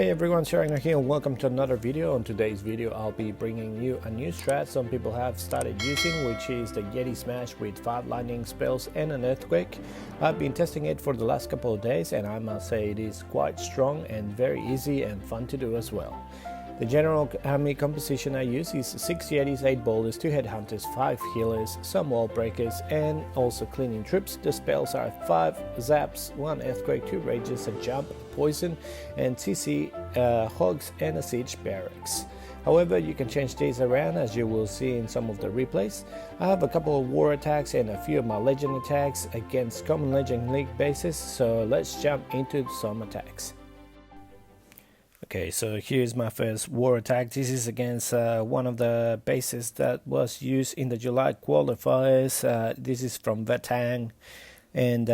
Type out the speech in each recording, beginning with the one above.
Hey everyone, Agnach here and welcome to another video. On today's video I'll be bringing you a new strat some people have started using, which is the Yeti Smash with 5 lightning spells and an earthquake. I've been testing it for the last couple of days and I must say it is quite strong and very easy and fun to do as well. The general army composition I use is 6 Yetis, 8 boulders, 2 headhunters, 5 healers, some wall breakers and also cleaning troops. The spells are 5 zaps, 1 earthquake, 2 rages, a jump, a poison and CC hogs and a siege barracks. However, you can change these around as you will see in some of the replays. I have a couple of war attacks and a few of my legend attacks against common legend league bases, so let's jump into some attacks. Okay, so here's my first war attack. This is against one of the bases that was used in the July qualifiers. This is from Vatang, and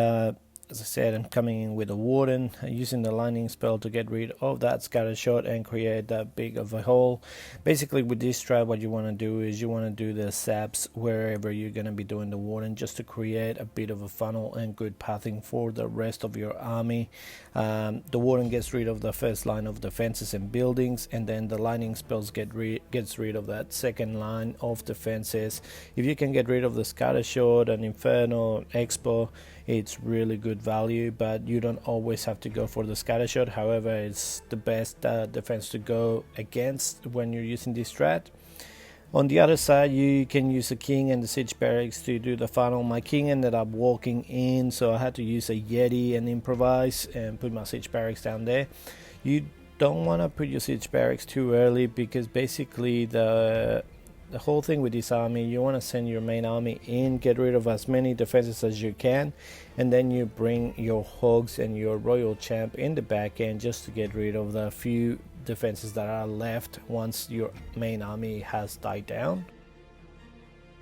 as I said, I'm coming in with a warden, using the lightning spell to get rid of that scatter shot and create that big of a hole. Basically with this strat, what you want to do is you want to do the saps wherever you're going to be doing the warden, just to create a bit of a funnel and good pathing for the rest of your army. The warden gets rid of the first line of defenses and buildings, and then the lightning spells gets rid of that second line of defenses. If you can get rid of the scatter shot, an inferno, expo, it's really good value, but you don't always have to go for the scatter shot. However, it's the best defense to go against when you're using this strat. On the other side, you can use the king and the siege barracks to do the funnel. My king ended up walking in, so I had to use a Yeti and improvise and put my siege barracks down there. You don't want to put your siege barracks too early, because basically the whole thing with this army, you want to send your main army in, get rid of as many defenses as you can, and then you bring your hogs and your royal champ in the back end just to get rid of the few defenses that are left once your main army has died down.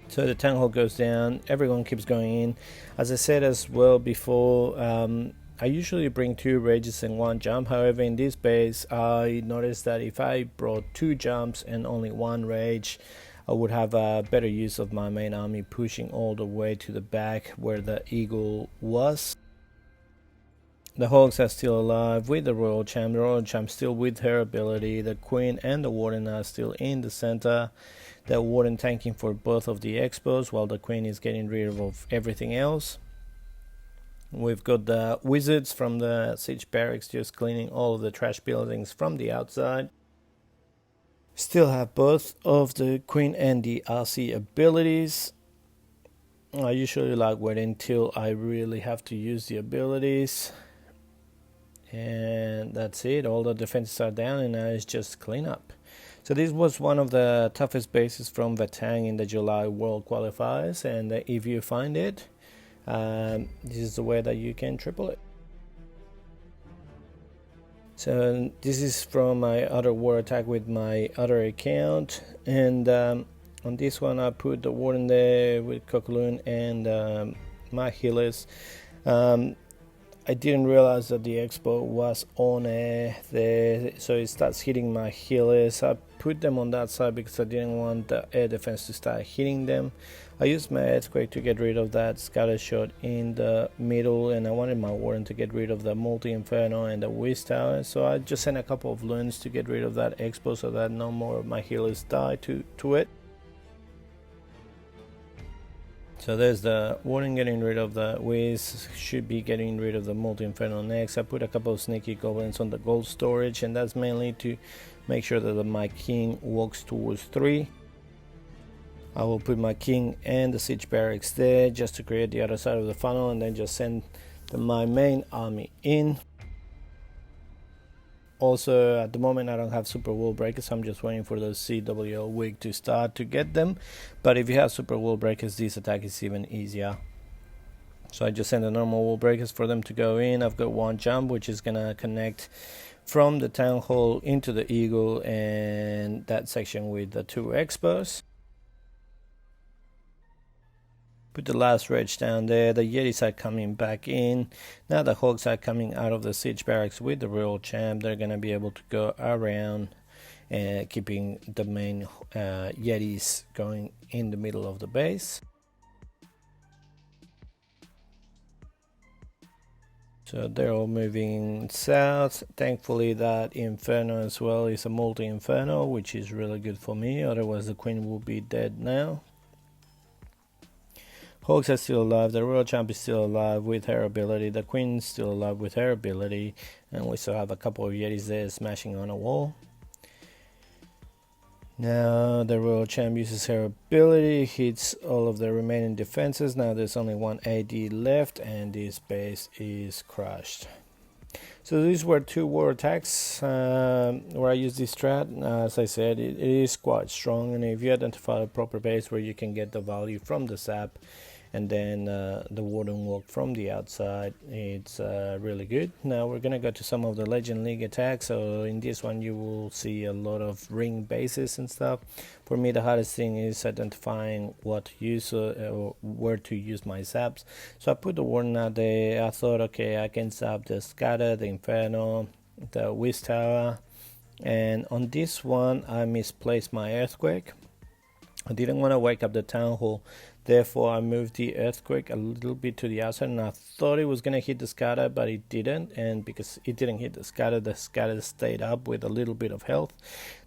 So the town hall goes down, everyone keeps going in. As I said as well before, I usually bring 2 rages and 1 jump. However, in this base I noticed that if I brought 2 jumps and only 1 rage, I would have a better use of my main army pushing all the way to the back where the eagle was. The hogs are still alive with the royal champ. The royal champ still with her ability. The queen and the warden are still in the center. The warden tanking for both of the expos while the queen is getting rid of everything else. We've got the wizards from the siege barracks just cleaning all of the trash buildings from the outside. Still have both of the queen and the RC abilities. I usually like waiting until I really have to use the abilities. And that's it, all the defenses are down and now it's just clean up. So this was one of the toughest bases from Vatang in the July World Qualifiers, and if you find it, this is the way that you can triple it. So this is from my other war attack with my other account, and on this one I put the warden there with Cockaloon and my healers. I didn't realize that the expo was on air there, so it starts hitting my healers. I put them on that side because I didn't want the air defense to start hitting them. I used my earthquake to get rid of that scatter shot in the middle, and I wanted my warden to get rid of the multi-inferno and the whiz tower, so I just sent a couple of loons to get rid of that expo so that no more of my healers die to it. So there's the warden getting rid of the whiz, should be getting rid of the multi-inferno next. I put a couple of sneaky goblins on the gold storage, and that's mainly to make sure that my king walks towards 3. I will put my king and the siege barracks there just to create the other side of the funnel, and then just send my main army in. Also, at the moment I don't have super wall breakers, I'm just waiting for the CWL wig to start to get them. But if you have super wall breakers, this attack is even easier. So I just send the normal wall breakers for them to go in. I've got 1 jump which is gonna connect from the town hall into the eagle and that section with the 2 expos. Put the last rage down there. The Yetis are coming back in. Now the hogs are coming out of the siege barracks with the royal champ. They're going to be able to go around and keeping the main Yetis going in the middle of the base. So they're all moving south. Thankfully that Inferno as well is a multi-Inferno, which is really good for me, otherwise the queen will be dead now. Hawks are still alive, the Royal Champ is still alive with her ability, the Queen's still alive with her ability, and we still have a couple of Yetis there smashing on a wall. Now the Royal Champ uses her ability, hits all of the remaining defenses. Now there's only one AD left and this base is crushed. So these were two war attacks where I used this strat. As I said, it is quite strong, and if you identify a proper base where you can get the value from the Zap and then the Warden Walk from the outside, it's really good. Now we're gonna go to some of the Legend League attacks. So in this one you will see a lot of ring bases and stuff. For me the hardest thing is identifying what to use or where to use my zaps. So I put the Warden out there. I thought, okay, I can zap the Scatter, the Inferno, the Wiz Tower, and on this one I misplaced my Earthquake. I didn't want to wake up the Town Hall, therefore I moved the Earthquake a little bit to the outside, and I thought it was going to hit the Scatter, but it didn't, and because it didn't hit the Scatter stayed up with a little bit of health.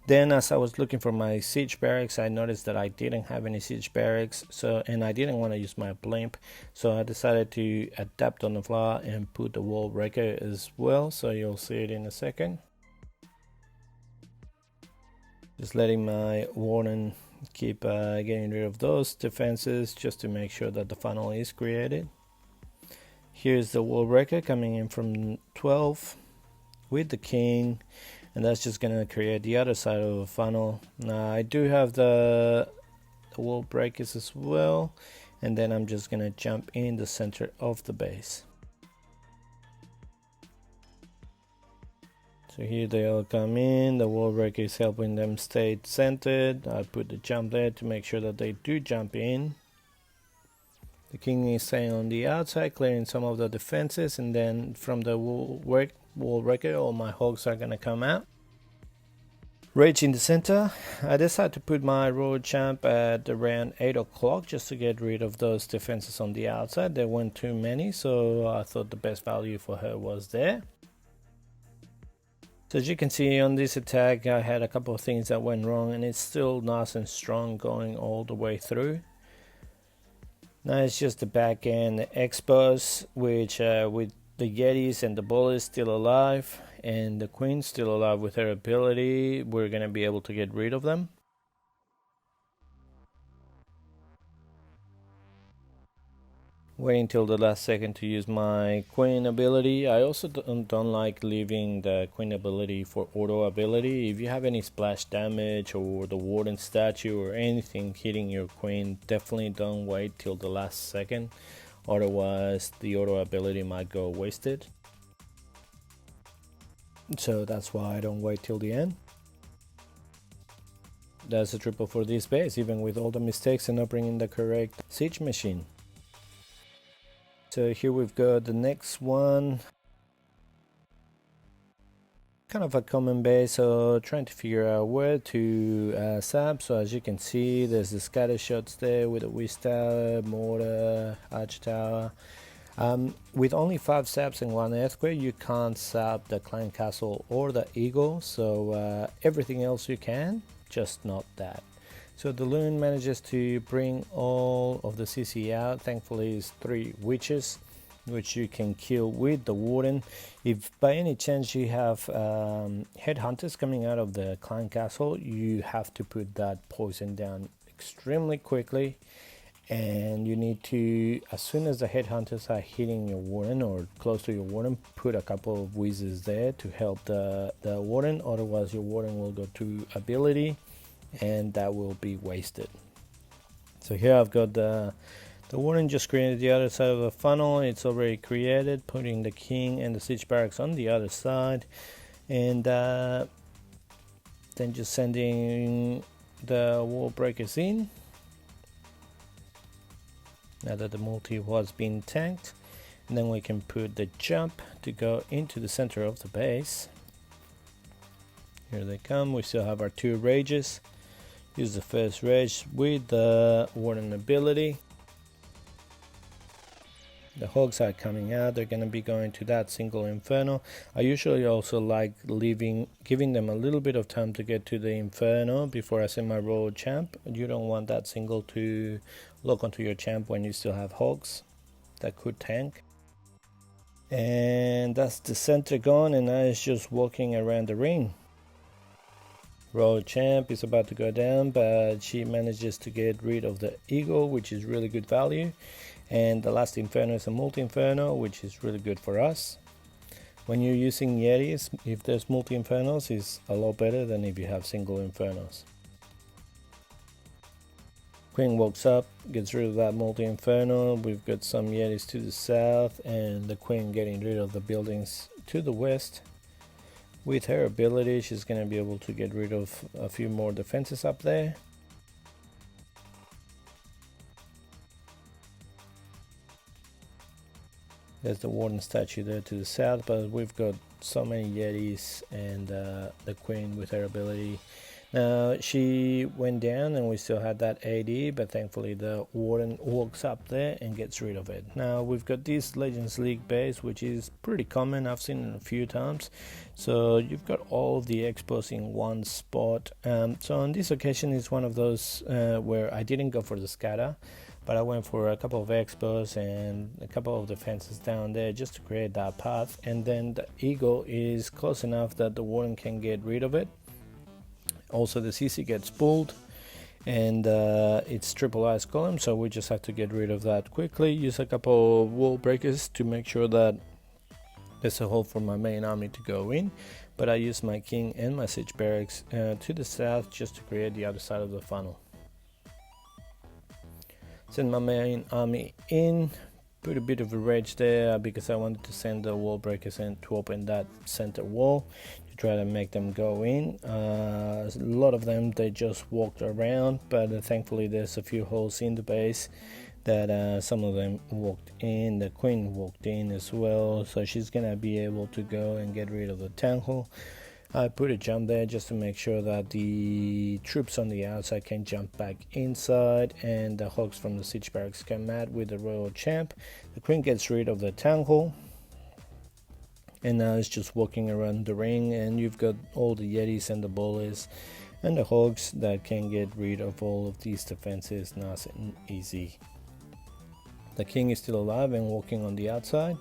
Then as I was looking for my Siege Barracks, I noticed that I didn't have any Siege Barracks, and I didn't want to use my Blimp, so I decided to adapt on the fly and put the Wall Breaker as well, so you'll see it in a second. Just letting my Warden keep getting rid of those defenses just to make sure that the funnel is created. Here's the Wall Breaker coming in from 12 with the King, and that's just going to create the other side of the funnel. Now I do have the Wall Breakers as well, and then I'm just going to jump in the center of the base. So here they all come in, the Wall Breaker is helping them stay centered. I put the jump there to make sure that they do jump in. The King is staying on the outside, clearing some of the defenses, and then from the Wall Breaker all my Hogs are going to come out. Rage in the center. I decided to put my Royal Champ at around 8 o'clock just to get rid of those defenses on the outside. There weren't too many, so I thought the best value for her was there. So as you can see on this attack, I had a couple of things that went wrong, and it's still nice and strong going all the way through. Now it's just the back end, the Expos, which with the Yetis and the Bullets still alive, and the Queen still alive with her ability, we're going to be able to get rid of them. Waiting till the last second to use my Queen ability. I also don't like leaving the Queen ability for auto ability. If you have any splash damage or the Warden statue or anything hitting your Queen, definitely don't wait till the last second, otherwise the auto ability might go wasted. So that's why I don't wait till the end. That's a triple for this base, even with all the mistakes and not bringing the correct siege machine. So here we've got the next one, kind of a common base, so trying to figure out where to zap. So as you can see, there's the scatter shots there with a Wiz Tower, Mortar, Arch Tower. With only 5 zaps and 1 Earthquake, you can't zap the Clan Castle or the Eagle, so everything else you can, just not that. So the Loon manages to bring all of the CC out. Thankfully it's 3 witches, which you can kill with the Warden. If by any chance you have headhunters coming out of the Clan Castle, you have to put that poison down extremely quickly, and you need to, as soon as the headhunters are hitting your Warden or close to your Warden, put a couple of Wizzes there to help the Warden, otherwise your Warden will go to ability and that will be wasted. So here I've got the Warden just created the other side of the funnel. It's already created, putting the King and the Siege Barracks on the other side, and then just sending the Wall Breakers in. Now that the multi was being tanked, and then we can put the jump to go into the center of the base. Here they come. We still have our 2 rages. Use the first rage with the Warden ability. The hogs are coming out. They're going to be going to that single inferno. I usually also like giving them a little bit of time to get to the inferno before I send my royal champ. You don't want that single to lock onto your champ when you still have hogs that could tank. And that's the center gone, and now it's just walking around the ring. Royal champ is about to go down, but she manages to get rid of the eagle, which is really good value. And the last inferno is a multi-inferno, which is really good for us. When you're using yetis, if there's multi-infernos, it's a lot better than if you have single infernos. Queen walks up, gets rid of that multi-inferno. We've got some yetis to the south, and the queen getting rid of the buildings to the west. With her ability, she's going to be able to get rid of a few more defenses up there. There's the warden statue there to the south, but we've got so many yetis and the queen with her ability. Now she went down and we still had that AD, but thankfully the warden walks up there and gets rid of it. Now we've got this Legends League base, which is pretty common. I've seen it a few times. So you've got all the expos in one spot. So on this occasion is one of those where I didn't go for the scatter, but I went for a couple of expos and a couple of defenses down there just to create that path. And then the eagle is close enough that the warden can get rid of it. Also the CC gets pulled, and it's triple ice column, so we just have to get rid of that quickly. Use a couple of wall breakers to make sure that there's a hole for my main army to go in, but I use my king and my siege barracks to the south just to create the other side of the funnel. Send my main army in, put a bit of a rage there because I wanted to send the wall breakers in to open that center wall to try to make them go in. A lot of them, they just walked around, but thankfully there's a few holes in the base that some of them walked in. The queen walked in as well, so she's gonna be able to go and get rid of the town hall. I put a jump there just to make sure that the troops on the outside can jump back inside, and the hogs from the siege barracks come out with the royal champ. The queen gets rid of the town hall, and now it's just walking around the ring, and you've got all the yetis and the bullies and the hogs that can get rid of all of these defenses nice and easy. The king is still alive and walking on the outside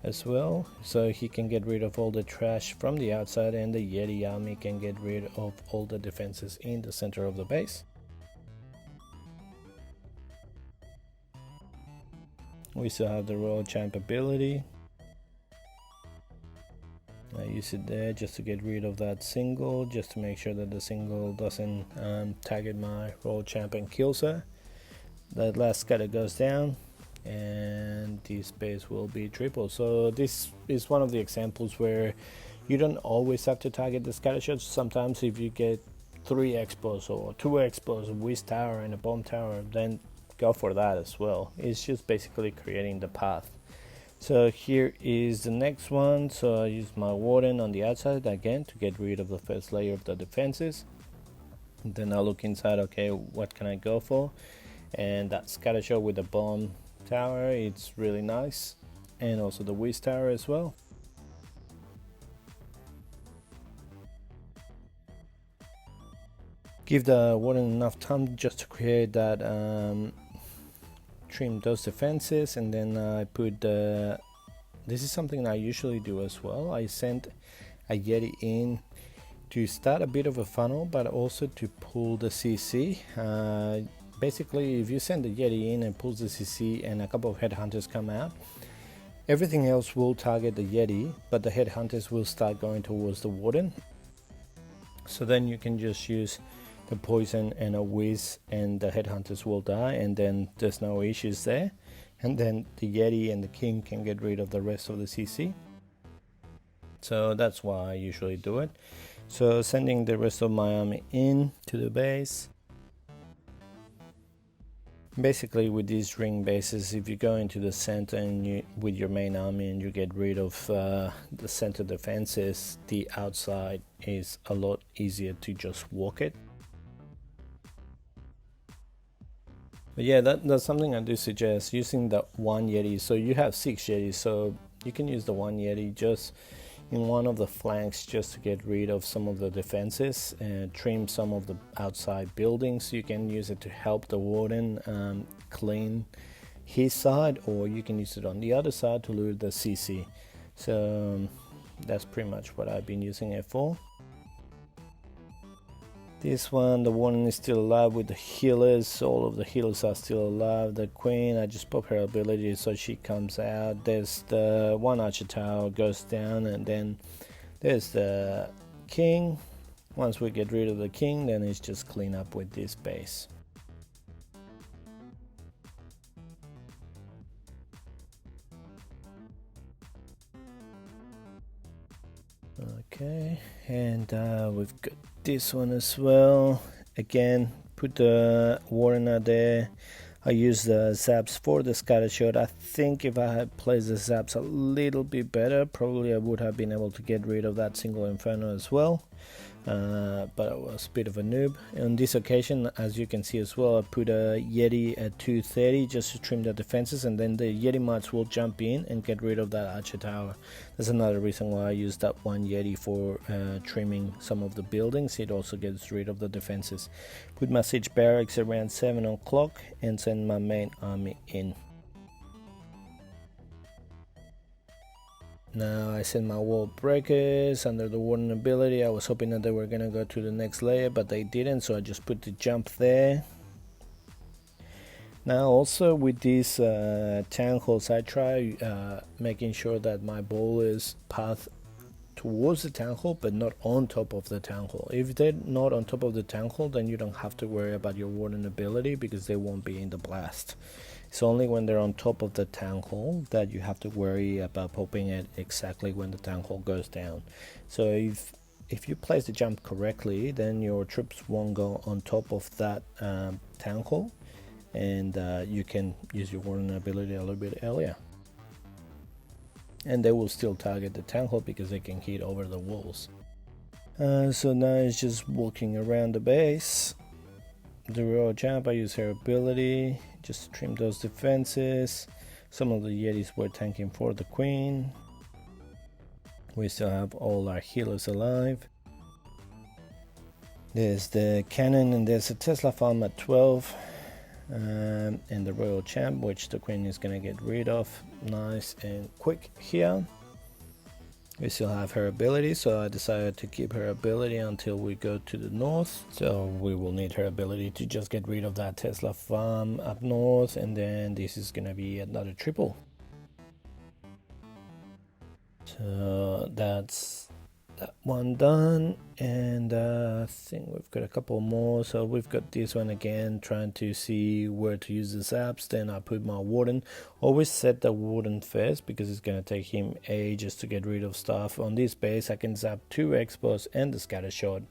as well, so he can get rid of all the trash from the outside, and the yeti army can get rid of all the defenses in the center of the base. We still have the royal champ ability. I use it there just to get rid of that single, just to make sure that the single doesn't target my royal champ and kills her. That last scatter goes down, and this base will be triple. So this is one of the examples where you don't always have to target the scatter shots. Sometimes if you get 3 expos or 2 expos, a whiz tower and a bomb tower, then go for that as well. It's just basically creating the path. So here is the next one. So I use my warden on the outside again to get rid of the first layer of the defenses. And then I look inside, okay, what can I go for? And that scatter shot with the bomb tower, it's really nice, and also the whiz tower as well. Give the warden enough time just to create that trim those defenses, and then I put this is something I usually do as well. I sent a yeti in to start a bit of a funnel, but also to pull the CC. Basically, if you send the yeti in and pulls the CC and a couple of headhunters come out, everything else will target the yeti, but the headhunters will start going towards the warden. So then you can just use the poison and a whiz, and the headhunters will die, and then there's no issues there. And then the yeti and the king can get rid of the rest of the CC. So that's why I usually do it. So sending the rest of my army in to the base. Basically, with these ring bases, if you go into the center and with your main army and you get rid of the center defenses, the outside is a lot easier to just walk it. But yeah, that's something I do suggest, using the one Yeti. So you have 6 Yetis, so you can use the one Yeti just in one of the flanks, just to get rid of some of the defenses and trim some of the outside buildings. You can use it to help the warden clean his side, or you can use it on the other side to lure the CC. So that's pretty much what I've been using it for. This one, the warden is still alive with the healers. All of the healers are still alive. The queen, I just pop her ability so she comes out. There's the one archer tower goes down, and then there's the king. Once we get rid of the king, then it's just clean up with this base. Okay, and we've got this one as well. Again, put the warden out there. I use the zaps for the scatter shot. I think if I had placed the zaps a little bit better, probably I would have been able to get rid of that single inferno as well. But I was a bit of a noob. On this occasion, as you can see as well, I put a Yeti at 230 just to trim the defenses, and then the Yeti mods will jump in and get rid of that archer tower. That's another reason why I use that one Yeti for trimming some of the buildings. It also gets rid of the defenses. Put my siege barracks around 7 o'clock and send my main army in. Now I send my wall breakers under the warden ability. I was hoping that they were gonna go to the next layer, but they didn't, so I just put the jump there. Now also with these town halls, I try making sure that my ball is path towards the town hall, but not on top of the town hall. If they're not on top of the town hall, then you don't have to worry about your warden ability, because they won't be in the blast. It's only when they're on top of the town hall that you have to worry about popping it exactly when the town hall goes down. So if you place the jump correctly, then your troops won't go on top of that town hall, and you can use your warden ability a little bit earlier. And they will still target the town hall because they can hit over the walls. So now it's just walking around the base. The royal champ, I use her ability just to trim those defenses. Some of the Yetis were tanking for the queen. We still have all our healers alive. There's the cannon, and there's a Tesla farm at 12. And the royal champ, which the queen is gonna get rid of nice and quick here. We still have her ability, so I decided to keep her ability until we go to the north. So we will need her ability to just get rid of that Tesla farm up north, and then this is gonna be another triple. So that's that one done, and I think we've got a couple more. So we've got this one again, trying to see where to use the zaps. Then I put my warden. Always set the warden first, because it's going to take him ages to get rid of stuff. On this base I can zap 2 expos and the scatter shot,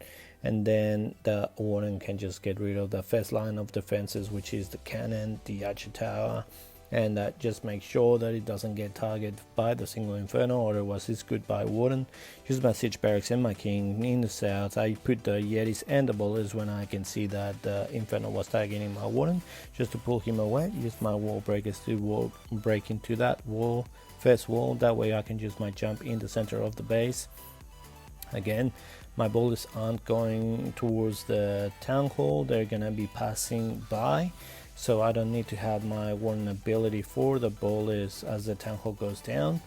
and then the warden can just get rid of the first line of defenses, which is the cannon, the archer tower, and just make sure that it doesn't get targeted by the single inferno, otherwise it's goodbye warden. Use my siege barracks and my king in the south. I put the yetis and the bullets when I can see that the inferno was targeting my warden, just to pull him away. Use my wall breakers to break into that wall, first wall. That way I can use my jump in the center of the base. Again, my bullets aren't going towards the town hall, they're gonna be passing by, so I don't need to have my warden ability for the bullets as the town hall goes down.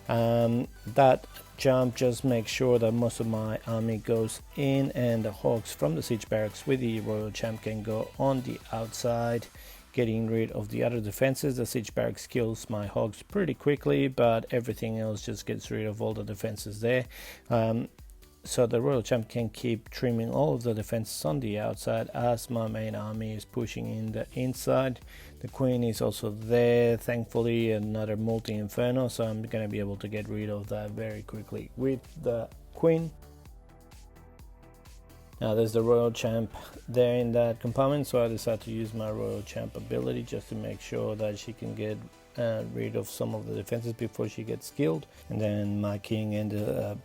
That jump just makes sure that most of my army goes in, and the hogs from the siege barracks with the royal champ can go on the outside, getting rid of the other defenses. The siege barracks kills my hogs pretty quickly, but everything else just gets rid of all the defenses there. So the royal champ can keep trimming all of the defenses on the outside as my main army is pushing in the inside. The queen is also there, thankfully another multi-inferno, so I'm gonna be able to get rid of that very quickly with the queen. Now there's the royal champ there in that compartment, so I decided to use my royal champ ability just to make sure that she can get rid of some of the defenses before she gets killed. And then my king ended up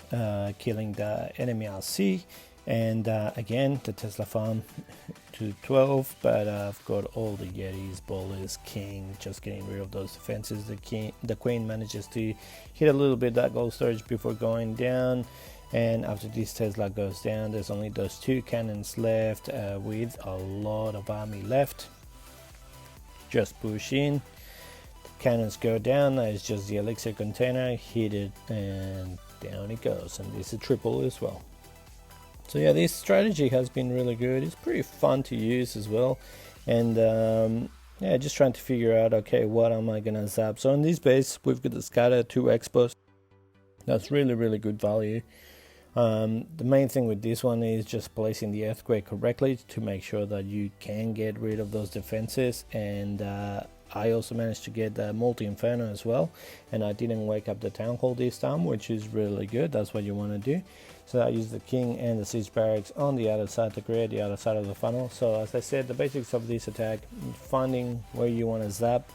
killing the enemy RC, And again, the Tesla farm to 12, but I've got all the Yetis, ballers, king, just getting rid of those defenses. The queen manages to hit a little bit that gold storage before going down, and after this Tesla goes down, there's only those 2 cannons left with a lot of army left. Just push in, the cannons go down, it's just the elixir container, hit it, and down it goes, and this is a triple as well. So yeah, this strategy has been really good. It's pretty fun to use as well, and yeah, just trying to figure out, okay, what am I gonna zap? So in this base, we've got the scatter 2 expos. That's really good value. The main thing with this one is just placing the earthquake correctly to make sure that you can get rid of those defenses, and I also managed to get the multi-inferno as well, and I didn't wake up the town hall this time, which is really good. That's what you want to do. So I used the king and the siege barracks on the other side to create the other side of the funnel. So as I said, the basics of this attack, finding where you want to zap,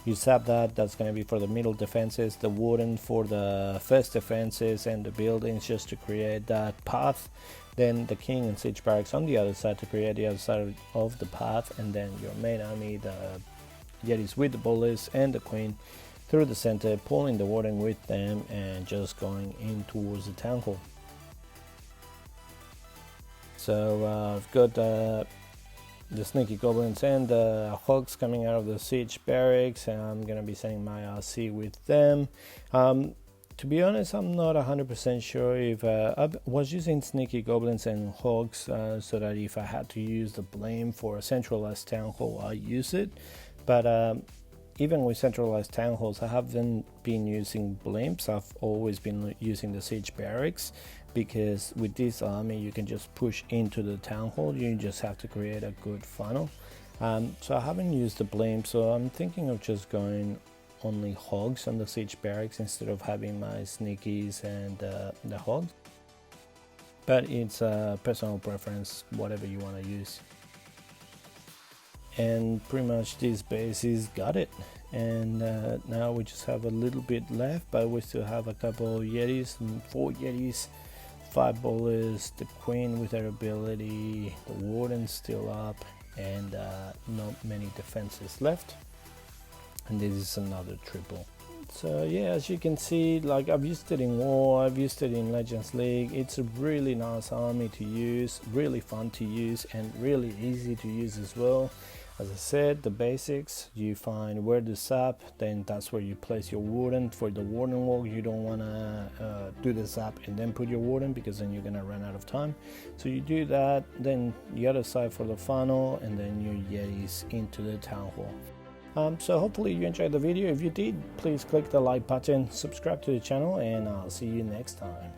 you zap that's going to be for the middle defenses, the wooden for the first defenses, and the buildings just to create that path. Then the king and siege barracks on the other side to create the other side of the path, and then your main army, the Yetis with the bullets and the queen through the center, pulling the warden with them and just going in towards the town hall. So I've got the sneaky goblins and the hogs coming out of the siege barracks, and I'm gonna be sending my RC with them. To be honest, I'm not 100% sure if I was using sneaky goblins and hogs so that if I had to use the blame for a centralized town hall, I use it. But even with centralized town halls, I haven't been using blimps. I've always been using the siege barracks, because with this army you can just push into the town hall. You just have to create a good funnel. So I haven't used the blimp, so I'm thinking of just going only hogs on the siege barracks instead of having my sneakies and the hogs. But it's a personal preference, whatever you want to use. And pretty much this base is got it, and now we just have a little bit left, but we still have a couple Yetis, 4 Yetis, 5 bowlers, the queen with her ability, the warden still up, and not many defenses left, and this is another triple. So yeah, as you can see, like, I've used it in War, I've used it in Legends League. It's a really nice army to use, really fun to use, and really easy to use as well. As I said, the basics, you find where to zap, then that's where you place your warden. For the warden walk, you don't want to do the zap and then put your warden, because then you're going to run out of time. So you do that, then the other side for the funnel, and then your Yetis into the town hall. So hopefully you enjoyed the video. If you did, please click the like button, subscribe to the channel, and I'll see you next time.